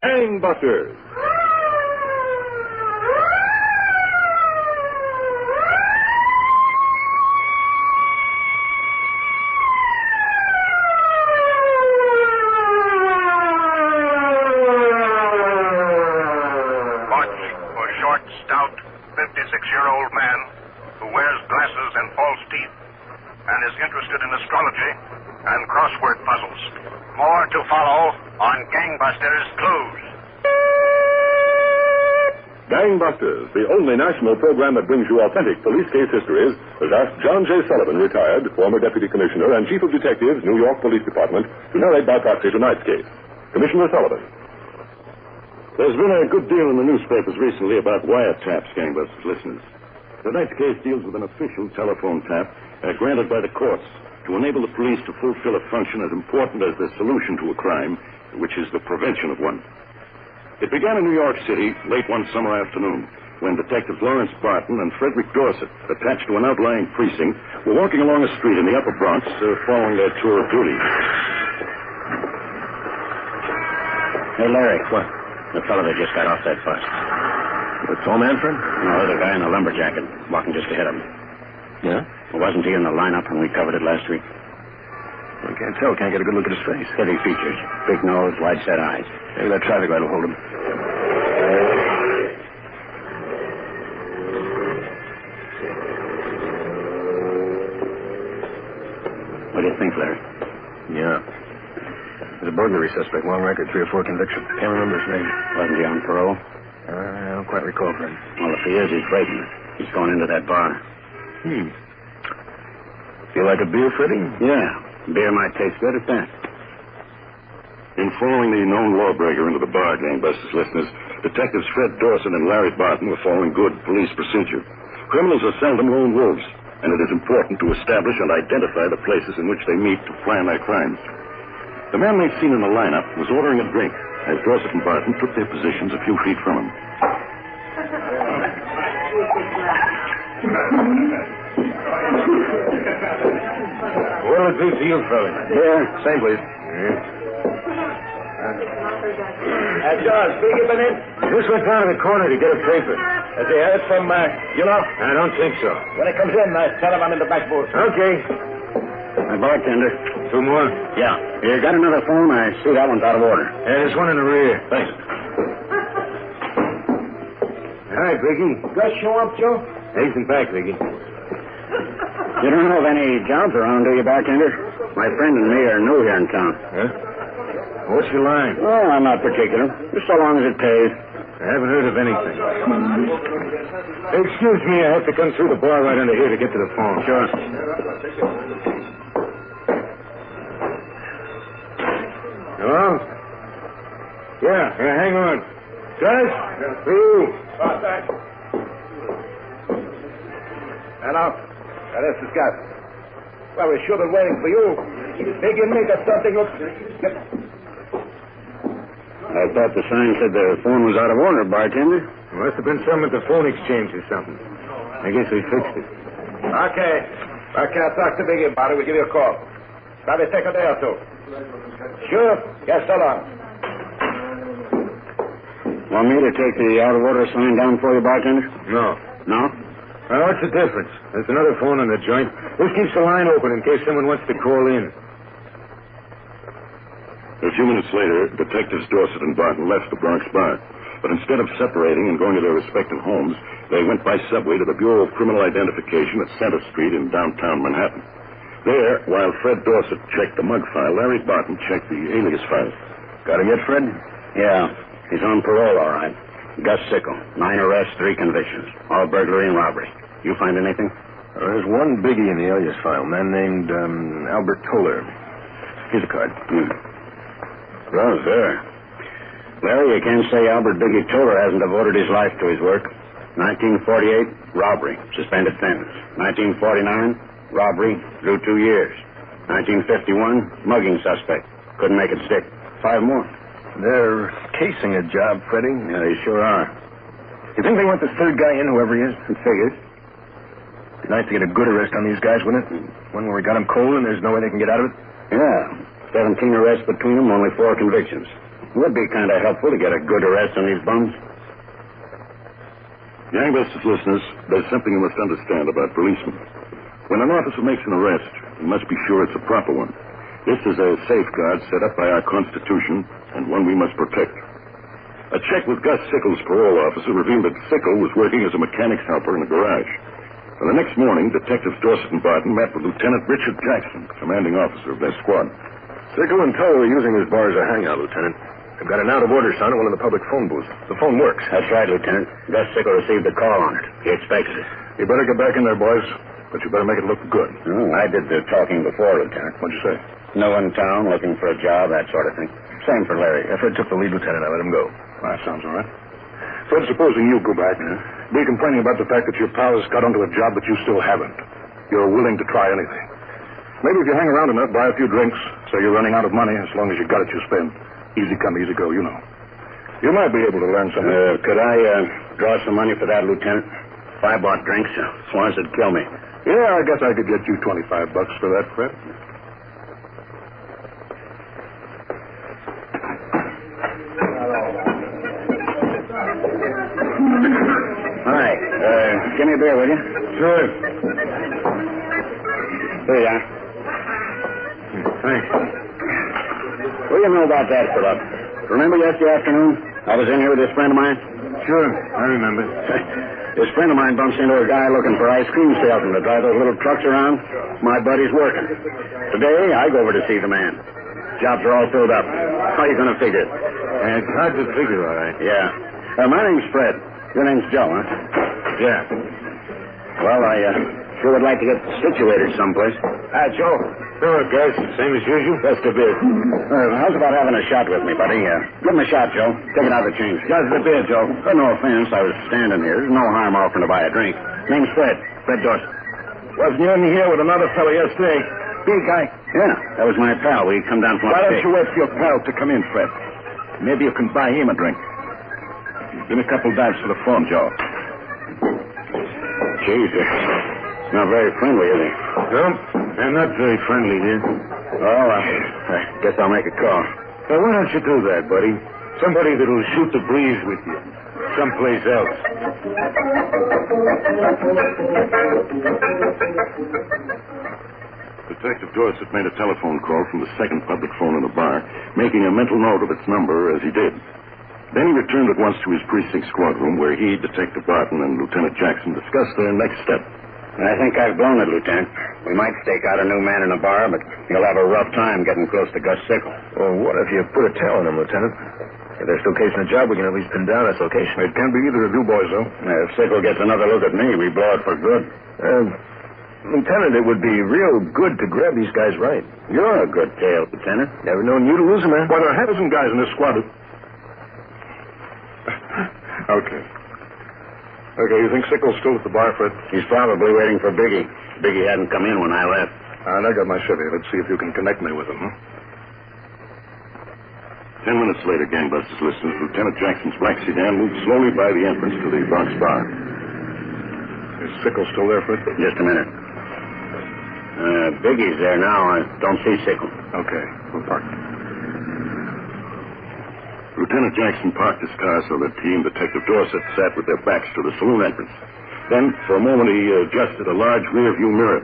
Gangbusters. Short, stout, 56-year-old man who wears glasses and false teeth and is interested in astrology and crossword puzzles. More to follow on Gangbusters Clues. Gangbusters, the only national program that brings you authentic police case histories, has asked John J. Sullivan, retired, former Deputy Commissioner and Chief of Detectives, New York Police Department, to narrate by proxy tonight's case. Commissioner Sullivan. There's been a good deal in the newspapers recently about wiretaps, Gangbusters listeners. Tonight's case deals with an official telephone tap granted by the courts to enable the police to fulfill a function as important as the solution to a crime, which is the prevention of one. It began in New York City late one summer afternoon when Detectives Lawrence Barton and Frederick Dorset, attached to an outlying precinct, were walking along a street in the Upper Bronx following their tour of duty. Hey, Larry. What? The fellow that just got off that bus. The tall man, Fred? No, the guy in the lumber jacket, walking just ahead of him. Yeah? Wasn't he in the lineup when we covered it last week? I can't tell. Can't get a good look at his face. Heavy features, big nose, wide-set eyes. Maybe that traffic light will hold him. What do you think, Larry? Yeah. He's a burglary suspect. Long record, 3 or 4 convictions. Can't remember his name. Wasn't he on parole? I don't quite recall, Fred. Well, if he is, he's breaking it. He's going into that bar. Feel like a beer, Freddie? Yeah. Beer might taste good at that. In following the known lawbreaker into the bar, Gangbusters listeners, Detectives Fred Dorset and Larry Barton were following good police procedure. Criminals are seldom lone wolves, and it is important to establish and identify the places in which they meet to plan their crimes. The man they'd seen in the lineup was ordering a drink as Dorset and Barton took their positions a few feet from him. What'll it be for you, fellas? Beer? Same, please. George, bring him in. Just went down to the corner to get a paper. Has he heard from, you know? I don't think so. When he comes in, tell him I'm in the back booth. Okay. My bartender. 2 more? Yeah. You got another phone? I see that one's out of order. Yeah, there's one in the rear. Thanks. Hi, Biggie. Gus show up, Joe? Hasten back, Biggie. You don't know of any jobs around, do you, bartender? My friend and me are new here in town. Huh? What's your line? Oh, I'm not particular. Just so long as it pays. I haven't heard of anything. Excuse me, I have to come through the bar right under here to get to the phone. Sure. Hello? Yeah, hang on. Gus? For you. Hello? This is Gus. Well, we should have been waiting for you. Biggie, make us something look... I thought the sign said the phone was out of order, bartender. Must have been some at the phone exchange or something. I guess we fixed it. Okay. I'll talk to Biggie about it. We'll give you a call. Probably take a day or 2. Sure. Yes, so long. Want me to take the out of order sign down for you, bartender? No. No? Well, what's the difference? There's another phone on the joint. This keeps the line open in case someone wants to call in. A few minutes later, Detectives Dorset and Barton left the Bronx bar. But instead of separating and going to their respective homes, they went by subway to the Bureau of Criminal Identification at Center Street in downtown Manhattan. There, while Fred Dorset checked the mug file, Larry Barton checked the alias file. Got him yet, Fred? Yeah. He's on parole, all right. Gus Sickle. 9 arrests, 3 convictions. All burglary and robbery. You find anything? There's one biggie in the alias file, a man named Albert Toller. Here's a card. Well, sir. Larry, you can't say Albert Biggie Toller hasn't devoted his life to his work. 1948, robbery, suspended sentence. 1949, robbery, drew 2 years. 1951, mugging suspect. Couldn't make it stick. 5 more. They're casing a job, Freddie. Yeah, they sure are. You think they want this third guy in, whoever he is? It figures. It'd be nice to get a good arrest on these guys, wouldn't it? One where we got them cold and there's no way they can get out of it. Yeah. 17 arrests between them, only 4 convictions. Would be kind of helpful to get a good arrest on these bums. Gangbusters listeners, there's something you must understand about policemen. When an officer makes an arrest, he must be sure it's a proper one. This is a safeguard set up by our Constitution and one we must protect. A check with Gus Sickles' parole officer revealed that Sickle was working as a mechanic's helper in a garage. And the next morning, Detectives Dorset and Barton met with Lieutenant Richard Jackson, commanding officer of their squad. Sickle and Toll are using this bar as a hangout, Lieutenant. They've got an out-of-order sign at one of the public phone booths. The phone works. That's right, Lieutenant. Gus Sickle received a call on it. He expects it. You better get back in there, boys. But you better make it look good. Oh, I did the talking before, Lieutenant. What'd you say? No one in town, looking for a job, that sort of thing. Same for Larry. Fred took the lead, Lieutenant. I let him go. That sounds all right. Fred, supposing you go back, be complaining about the fact that your pal has got onto a job that you still haven't. You're willing to try anything. Maybe if you hang around enough, buy a few drinks, say you're running out of money, as long as you got it, you spend. Easy come, easy go, you know. You might be able to learn something. Could I draw some money for that, Lieutenant? If I bought drinks, as long as it'd kill me. Yeah, I guess I could get you $25 for that, Fred. Hi. Give me a beer, will you? Sure. Here you are. Thanks. What do you know about that, Philip? Remember yesterday afternoon? I was in here with this friend of mine. Sure, I remember. This friend of mine bumps into a guy looking for ice cream salesman to drive those little trucks around. My buddy's working. Today, I go over to see the man. Jobs are all filled up. How are you going to figure it? It's hard to figure, all right. Yeah. My name's Fred. Your name's Joe, huh? Yeah. Well, I sure would like to get situated someplace. Hi, Joe. Sure, guys. Same as usual? Just a bit. How's about having a shot with me, buddy? Give him a shot, Joe. Take it out of the change. Just a bit, Joe. No offense. I was standing here. There's no harm offering to buy a drink. Name's Fred. Fred Dorset. Wasn't you in here with another fellow yesterday? Big guy? Yeah, that was my pal. We come down from Why don't upstate. you wait for your pal to come in, Fred? Maybe you can buy him a drink. Give me a couple dimes for the phone, Joe. Jesus. Not very friendly, is he? No, they're not very friendly here. Well, I guess I'll make a call. Well, why don't you do that, buddy? Somebody that'll shoot the breeze with you. Someplace else. Detective Dorset made a telephone call from the second public phone in the bar, making a mental note of its number as he did. Then he returned at once to his precinct squad room, where he, Detective Barton, and Lieutenant Jackson discussed their next step. I think I've blown it, Lieutenant. We might stake out a new man in a bar, but he'll have a rough time getting close to Gus Sickle. Well, what if you put a tail on him, Lieutenant? If they're still casing a job, we can at least pin down its location. It can't be either of you boys, though. If Sickle gets another look at me, we blow it for good. Lieutenant, it would be real good to grab these guys right. You're a good tail, Lieutenant. Never known you to lose a man. Why, there are half a dozen guys in this squad. Okay. Okay, you think Sickle's still at the bar, Fred? He's probably waiting for Biggie. Biggie hadn't come in when I left. All right, I got my Chevy. Let's see if you can connect me with him, huh? 10 minutes later, Gangbusters listeners, Lieutenant Jackson's black sedan moved slowly by the entrance to the Bronx bar. Is Sickle still there, Fred? Just a minute. Biggie's there now. I don't see Sickle. Okay, we'll park. Lieutenant Jackson parked his car so that he and Detective Dorset sat with their backs to the saloon entrance. Then, for a moment, he adjusted a large rear-view mirror.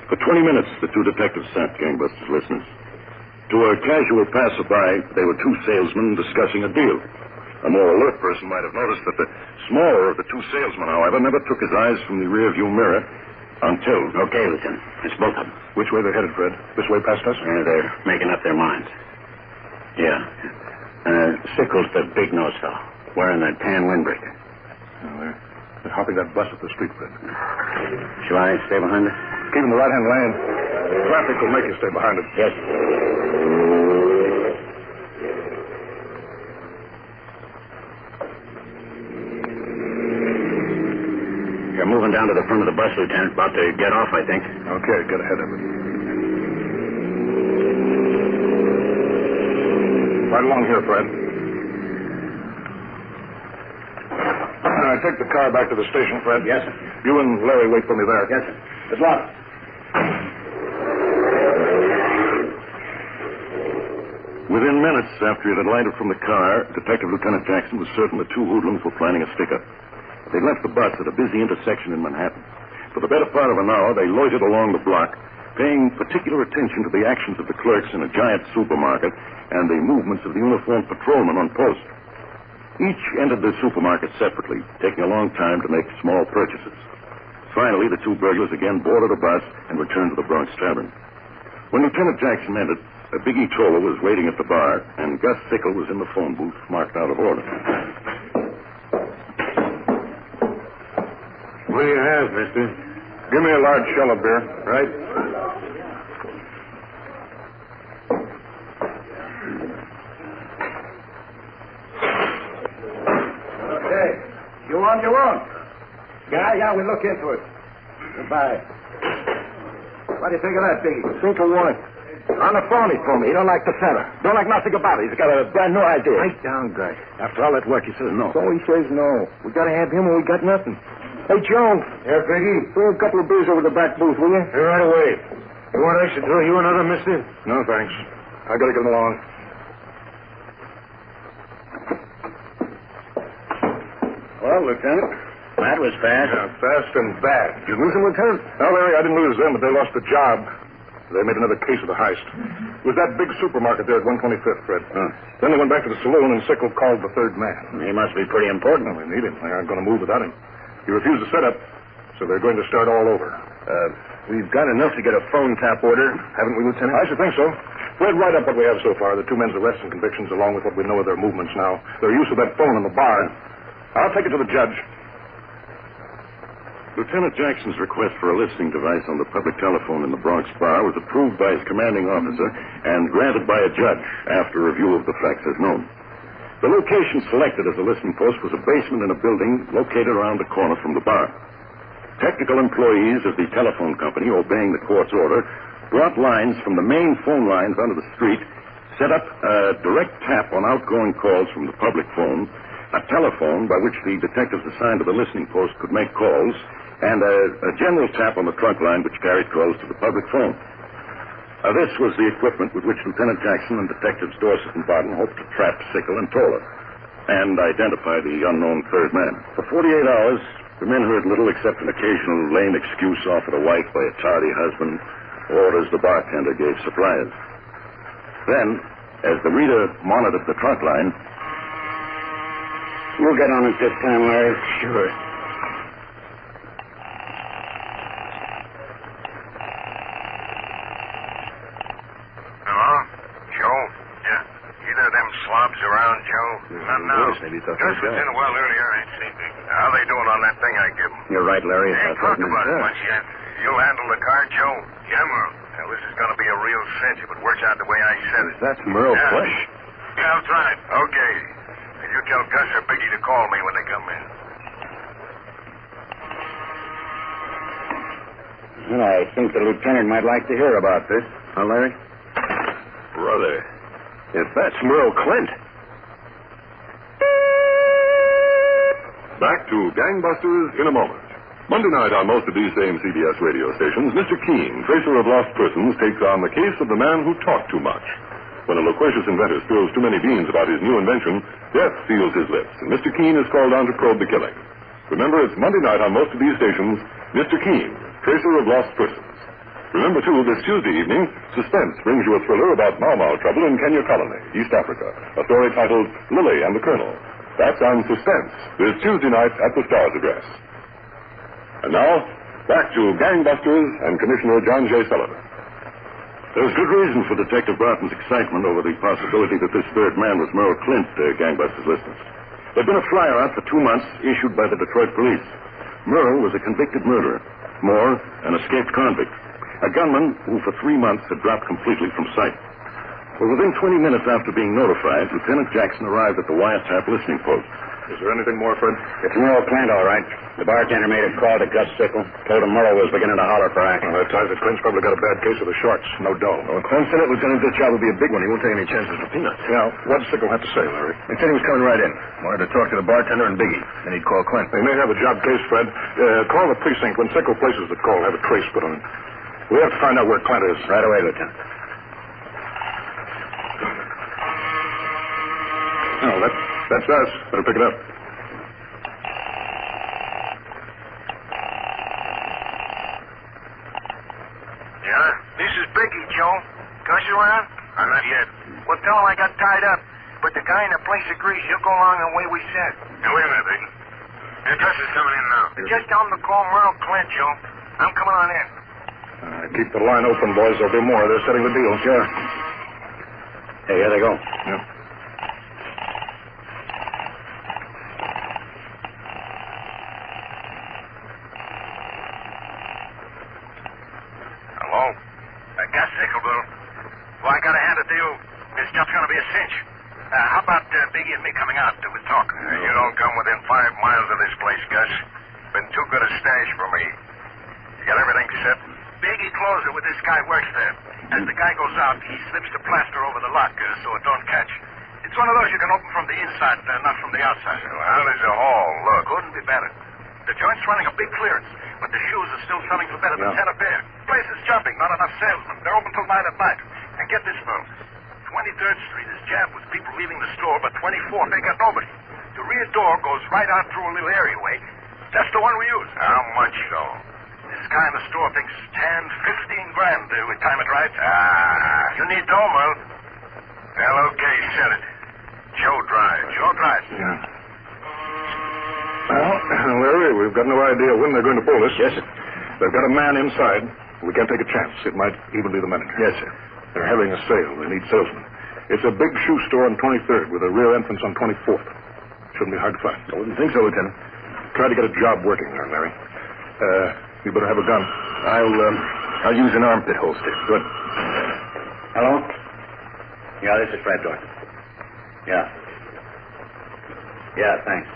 For 20 minutes, the two detectives sat, Gangbusters listeners. To a casual passerby, they were two salesmen discussing a deal. A more alert person might have noticed that the smaller of the two salesmen, however, never took his eyes from the rear-view mirror until... Okay, Lieutenant. It's both of them. Which way they're headed, Fred? This way past us? They're making up their minds. Yeah. Sickle's the big-nosed fellow, wearing that tan windbreaker. Oh, they're hopping that bus at the street, Fred. Shall I stay behind it? Keep in the right-hand lane. Traffic will make you stay behind it. Yes. You're moving down to the front of the bus, Lieutenant. About to get off, I think. Okay, get ahead of it. Right along here, Fred. Take the car back to the station, Fred. Yes, sir. You and Larry wait for me there. Yes, sir. It's locked. Within minutes after he had alighted from the car, Detective Lieutenant Jackson was certain the two hoodlums were planning a stick-up. They left the bus at a busy intersection in Manhattan. For the better part of an hour, they loitered along the block, paying particular attention to the actions of the clerks in a giant supermarket and the movements of the uniformed patrolmen on post. Each entered the supermarket separately, taking a long time to make small purchases. Finally, the two burglars again boarded a bus and returned to the Bronx Tavern. When Lieutenant Jackson entered, Biggie Toller was waiting at the bar, and Gus Sickle was in the phone booth, marked out of order. What do you have, mister? Give me a large shell of beer. Right. Okay. You want? Yeah, we'll look into it. Goodbye. What do you think of that, Biggie? Think of what? On the phone he told me. He don't like the fella. Don't like nothing about it. He's got a brand new idea. Right down, Guy. After all that work, he says no. So he says no. We gotta have him or we got nothing. Hey, Joe. Yeah, Biggie? Throw a couple of beers over the back booth, will you? Hey, right away. You want I should throw you another, mister? No, thanks. I gotta get along. Well, Lieutenant, that was fast. Yeah, fast and bad. Did you lose him, Lieutenant? No, Larry, I didn't lose them, but they lost the job. They made another case of the heist. It was that big supermarket there at 125th, Fred. Then they went back to the saloon, and Sickle called the third man. He must be pretty important. Well, they need him. They aren't going to move without him. He refused to set up, so they're going to start all over. We've got enough to get a phone tap order, haven't we, Lieutenant? I should think so. We'll write up what we have so far, the two men's arrests and convictions, along with what we know of their movements now, their use of that phone in the bar. I'll take it to the judge. Lieutenant Jackson's request for a listening device on the public telephone in the Bronx bar was approved by his commanding officer and granted by a judge after review of the facts as known. The location selected as a listening post was a basement in a building located around the corner from the bar. Technical employees of the telephone company, obeying the court's order, brought lines from the main phone lines onto the street, set up a direct tap on outgoing calls from the public phone, a telephone by which the detectives assigned to the listening post could make calls, and a general tap on the trunk line which carried calls to the public phone. This was the equipment with which Lieutenant Jackson and Detectives Dorset and Barton hoped to trap Sickle and Toller and identify the unknown third man. For 48 hours, the men heard little except an occasional lame excuse offered a wife by a tardy husband, or orders the bartender gave suppliers. Then, as the reader monitored the trunk line... We'll get on it this time, Larry. Sure. Slobs around, Joe? Not now. Maybe it's up Gus was in a while earlier. I ain't seen him. How they doing on that thing I give him? You're right, Larry. They ain't talked about it much yet. You'll handle the car, Joe? Yeah, Merle. Now, this is going to be a real cinch if it works out the way I said it. That's Merle Flesh. Yeah, I'll try it. Okay. And you tell Gus or Biggie to call me when they come in. Well, I think the lieutenant might like to hear about this. Huh, Larry? Brother. If that's Merle Clint. Back to Gangbusters in a moment. Monday night on most of these same CBS radio stations, Mr. Keene, tracer of lost persons, takes on the case of the man who talked too much. When a loquacious inventor spills too many beans about his new invention, death seals his lips, and Mr. Keene is called on to probe the killing. Remember, it's Monday night on most of these stations, Mr. Keene, tracer of lost persons. Remember, too, this Tuesday evening, Suspense brings you a thriller about Mau Mau trouble in Kenya Colony, East Africa. A story titled Lily and the Colonel. That's on Suspense, this Tuesday night at the Star's address. And now, back to Gangbusters and Commissioner John J. Sullivan. There was good reason for Detective Barton's excitement over the possibility that this third man was Merle Clint, Gangbusters listeners. There'd been a flyer out for 2 months issued by the Detroit police. Merle was a convicted murderer. Moore, an escaped convict. A gunman who for 3 months had dropped completely from sight. Well, within 20 minutes after being notified, Lieutenant Jackson arrived at the wiretap listening post. Is there anything more, Fred? It's Merle Clint, all right. The bartender made a call to Gus Sickle. Told him Merle was beginning to holler for action. Well, that ties it. Clint's probably got a bad case of the shorts. No dough. Well, Clint said it, Lieutenant, this job would be a big one. He won't take any chances for peanuts. Yeah, what did Sickle have to say, Larry? He said he was coming right in. Wanted to talk to the bartender and Biggie. Then he'd call Clint. They may have a job case, Fred. Call the precinct. When Sickle places the call, have a trace put on it. We have to find out where Clint is. Right away, Lieutenant. Oh, that's us. Better pick it up. Yeah? This is Biggie, Joe. Gus around? Not yet. Well, tell him I got tied up. But the guy in the place agrees he'll go along the way we said. Now, wait a minute, Biggie. Gus is coming in now. Just tell him to call Merle Clint, Joe. I'm coming on in. Keep the line open, boys. There'll be more. They're setting the deal. Sure. Hey, here they go. Yeah. Hello? Gus Sickleville. Well, I gotta hand it to you. This job's gonna be a cinch. How about Biggie and me coming out to a talk? You don't come within 5 miles of this place, Gus. Been too good a stash for me. You got everything set? Biggie closed it with this guy works there. As the guy goes out, he slips the plaster over the lock so it don't catch. It's one of those you can open from the inside, not from the outside. Well, how does the hall look? Couldn't be better. The joint's running a big clearance, but the shoes are still selling for better than 10 a pair. Place is jumping, not enough salesmen. They're open till 9 at night. And get this, Merle. 23rd Street is jammed with people leaving the store, but 24th, they got nobody. The rear door goes right out through a little areaway. That's the one we use. How much, so? This guy in the store thinks 10, 15 grand we time it right. You need dough, Merle. Well, okay, set it. Joe drives. Joe drives. Yeah. Well, Larry, we've got no idea when they're going to pull this. Yes, sir. They've got a man inside. We can't take a chance. It might even be the manager. Yes, sir. They're having a sale. They need salesmen. It's a big shoe store on 23rd with a rear entrance on 24th. Shouldn't be hard to find. I wouldn't think so, Lieutenant. Try to get a job working there, Larry. You better have a gun. I'll use an armpit holster. Good. Hello? Yeah, this is Fred Dorton. Yeah. Yeah, thanks.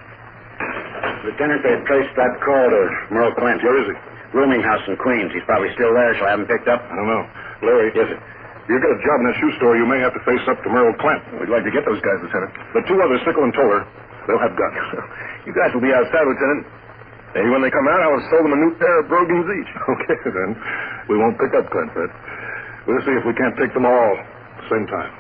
Lieutenant, they've traced that call to Merle Clint. Where is he? Rooming house in Queens. He's probably still there, so I haven't picked up. I don't know. Larry. Yes, sir. If you get a job in a shoe store, you may have to face up to Merle Clint. We'd like to get those guys, Lieutenant. The two others, Sickle and Toller, they'll have guns. You guys will be outside, Lieutenant. Maybe when they come out, I'll have sold them a new pair of brogans each. Okay, then. We won't pick up Clint, Fred. We'll see if we can't take them all at the same time.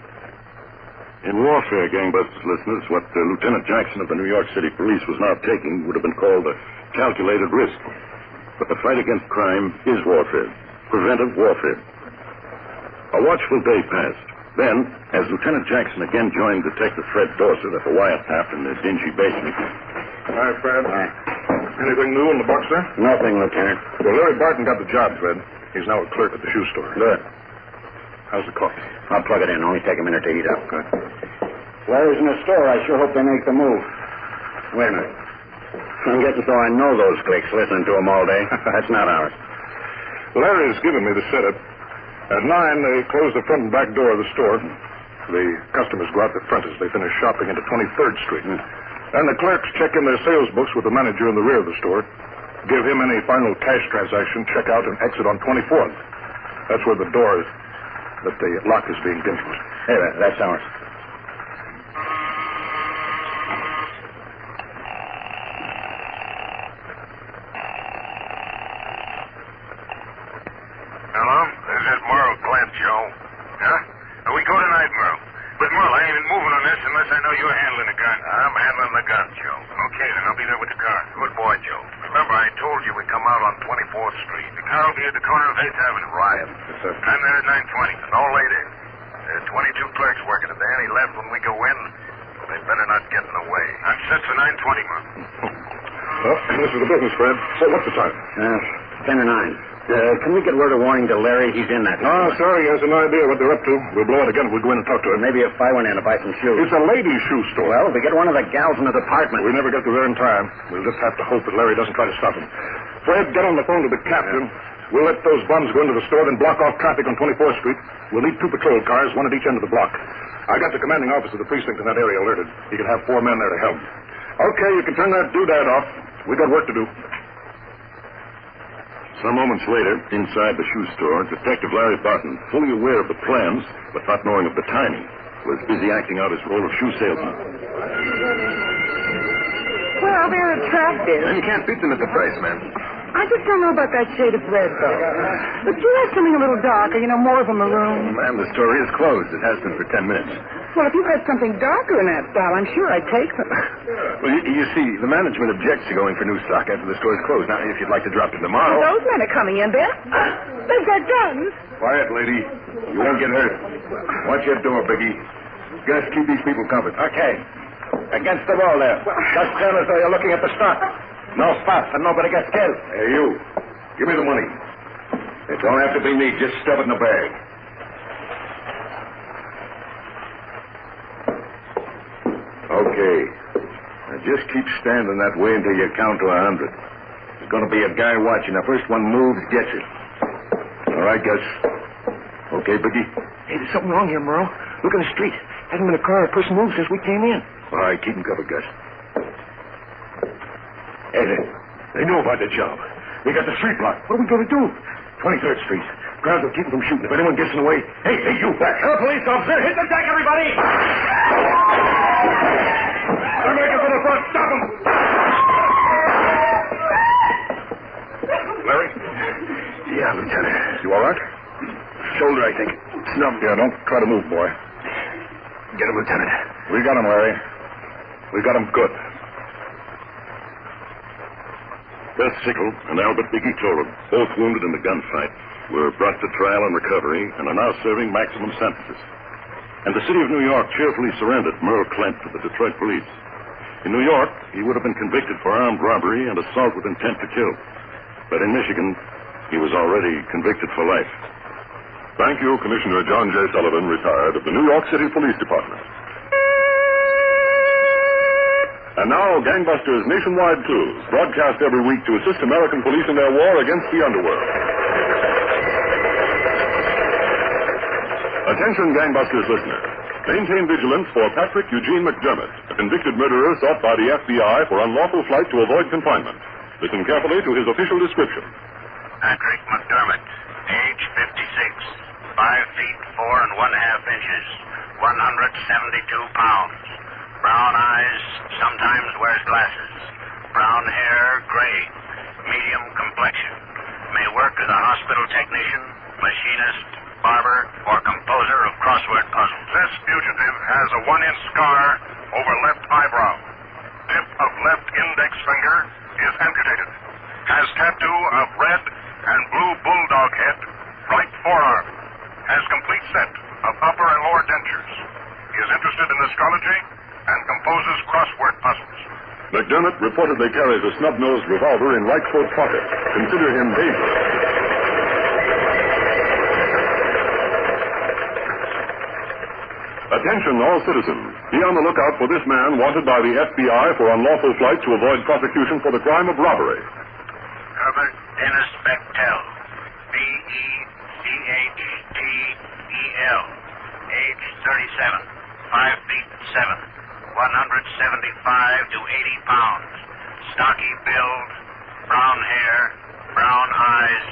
In warfare, Gangbusters listeners, what Lieutenant Jackson of the New York City Police was now taking would have been called a calculated risk. But the fight against crime is warfare, preventive warfare. A watchful day passed. Then, as Lieutenant Jackson again joined Detective Fred Dorset at the wiretap in the dingy basement. Hi, Fred. Hi. Anything new in the box there? Nothing, Lieutenant. Well, Larry Barton got the job, Fred. He's now a clerk at the shoe store. Good. How's the coffee? I'll plug it in. Only take a minute to heat up. Good. Larry's in the store. I sure hope they make the move. Wait a minute. I'm getting so I know those cliques listening to them all day. That's not ours. Larry's given me the setup. At 9, they close the front and back door of the store. The customers go out the front as they finish shopping into 23rd Street. And the clerks check in their sales books with the manager in the rear of the store, give him any final cash transaction, check out, and exit on 24th. That's where the door is, that the lock is being dimmed. Hey, that's ours. Hello? This is Merle Clint, Joe. Huh? We go tonight, Merle. But, Merle, I ain't moving on this unless I know you're handling the gun. I'm handling the gun, Joe. Okay, then I'll be there with the car. Good boy, Joe. Remember, I told you we'd come out on 24th Street. The car will be at the corner of 8th Avenue. Right. Yes, sir. I'm there at 9:20. No later. There are 22 clerks working at there, and he left when we go in. They better not get in the way. I'm set for 9:20, Merle. Well, this is the business, Fred. So what's the time? 10 or 9. Can we get word of warning to Larry? He's in that. Oh, sorry, he has no idea what they're up to. We'll blow it again if we go in and talk to him. Maybe if I went in to buy some shoes. It's a ladies' shoe store. Well, if we get one of the gals in the department. We never get to there in time. We'll just have to hope that Larry doesn't try to stop him. Fred, get on the phone to the captain. We'll let those bums go into the store, then block off traffic on 24th Street. We'll need 2 patrol cars, one at each end of the block. I got the commanding officer of the precinct in that area alerted. He can have 4 men there to help. Okay, you can turn that doodad off. We got work to do. Some moments later, inside the shoe store, Detective Larry Barton, fully aware of the plans, but not knowing of the timing, was busy acting out his role of shoe salesman. Well, they're attractive. And you can't beat them at the price, man. I just don't know about that shade of red, though. But you have something a little darker, more of a maroon. Ma'am, the store is closed. It has been for 10 minutes. Well, if you had something darker in that style, I'm sure I'd take them. Well, you see, the management objects to going for new stock after the store's closed. Now, if you'd like to drop in tomorrow... Those men are coming in there. They've got guns. Quiet, lady. You won't get hurt. Watch your door, Biggie. Just keep these people covered. Okay. Against the wall there. Just turn as though you're looking at the stock. No spots, and nobody gets killed. Hey, you. Give me the money. It don't have to be me. Just stuff it in the bag. Okay. Now just keep standing that way until you count to 100. There's going to be a guy watching. The first one moves gets it. All right, Gus. Okay, Biggie? Hey, there's something wrong here, Merle. Look in the street. Hasn't been a car or person moved since we came in. All right, keep him covered, Gus. Hey, they know about the job. They got the street blocked. What are we going to do? 23rd Street. Crowds will keep them from shooting. If anyone gets in the way, hey, you back. Police officer, hit the deck, everybody! They're making for the front. Stop them! Larry? Yeah, Lieutenant. You all right? Shoulder, I think. Snubbed. Yeah, don't try to move, boy. Get him, Lieutenant. We got him, Larry. We got him good. Beth Sickle and Albert Biggie Toller, both wounded in the gunfight, were brought to trial and recovery and are now serving maximum sentences. And the city of New York cheerfully surrendered Merle Clint to the Detroit police. In New York, he would have been convicted for armed robbery and assault with intent to kill. But in Michigan, he was already convicted for life. Thank you, Commissioner John J. Sullivan, retired, of the New York City Police Department. And now, Gangbusters Nationwide Clues, broadcast every week to assist American police in their war against the underworld. Attention, Gangbusters listeners. Maintain vigilance for Patrick Eugene McDermott, a convicted murderer sought by the FBI for unlawful flight to avoid confinement. Listen carefully to his official description. Patrick McDermott, age 56, 5 feet 4 1/2 inches, 172 pounds. Brown eyes, sometimes wears glasses. Brown hair, gray. Medium complexion. May work as a hospital technician, machinist, barber, or composer of crossword puzzles. This fugitive has a 1-inch scar over left eyebrow. Tip of left index finger is amputated. Has tattoo of red and blue bulldog head, right forearm. Has complete set of upper and lower dentures. He is interested in astrology and composes crossword puzzles. McDermott reportedly carries a snub-nosed revolver in right coat pocket. Consider him dangerous. Attention, all citizens. Be on the lookout for this man wanted by the FBI for unlawful flight to avoid prosecution for the crime of robbery. Herbert Dennis Bechtel, Bechtel, age 37, 5 feet 7. 175 to 80 pounds. Stocky build, brown hair, brown eyes,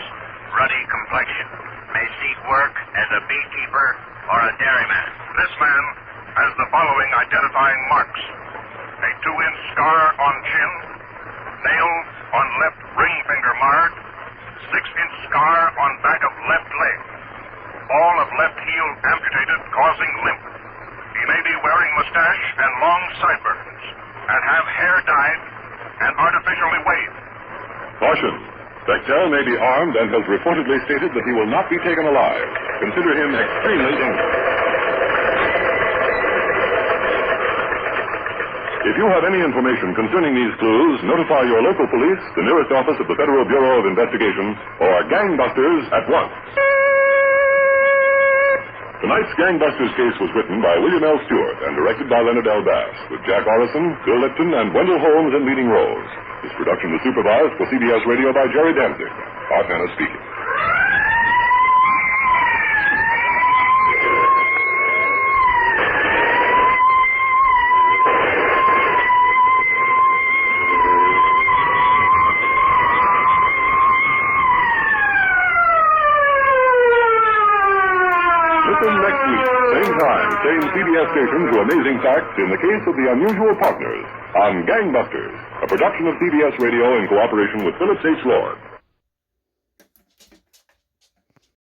ruddy complexion. May seek work as a beekeeper or a dairyman. This man has the following identifying marks. A 2-inch scar on chin, nails on left ring finger marred, 6-inch scar on back of left leg, all of left heel amputated, causing limp. He may be wearing mustache and long sideburns, and have hair dyed and artificially waved. Caution. Bechtel may be armed and has reportedly stated that he will not be taken alive. Consider him extremely dangerous. If you have any information concerning these clues, notify your local police, the nearest office of the Federal Bureau of Investigation, or Gangbusters at once. Tonight's Gangbusters case was written by William L. Stewart and directed by Leonard L. Bass, with Jack Orrison, Bill Lipton, and Wendell Holmes in leading roles. This production was supervised for CBS Radio by Jerry Danzig. Art Hannah speaking. Listen next week, same time, same CBS station, to amazing facts in the case of the unusual partners on Gangbusters, a production of CBS Radio in cooperation with Phillips H. Lord.